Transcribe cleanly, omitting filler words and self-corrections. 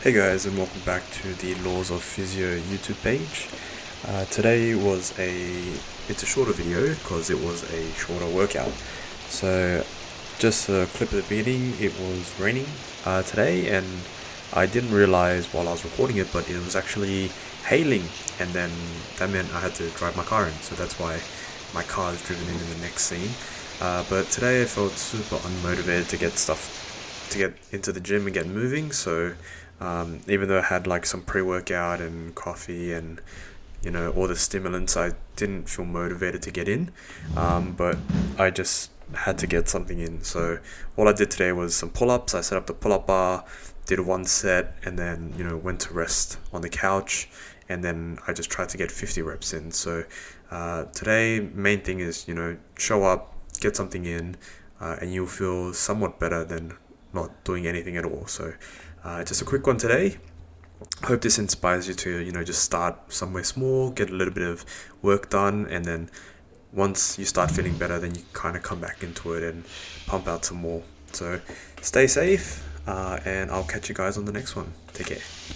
Hey guys, and welcome back to the Laws of Physio YouTube page. Today it's a shorter video because it was a shorter workout. So just a clip at the beginning, it was raining today, and I didn't realize while I was recording it, but it was actually hailing, and then that meant I had to drive my car in, so that's why my car is driven in the next scene. But today I felt super unmotivated to get into the gym and get moving, so even though I had like some pre-workout and coffee and all the stimulants, I didn't feel motivated to get in, but I just had to get something in. So all I did today was some pull-ups. I set up the pull-up bar, did one set, and then went to rest on the couch, and then I just tried to get 50 reps in. So today main thing is show up, get something in, and you'll feel somewhat better than not doing anything at all. So just a quick one today. Hope this inspires you to just start somewhere small, get a little bit of work done, and then once you start feeling better, then you kind of come back into it and pump out some more. So stay safe, and I'll catch you guys on the next one. Take care.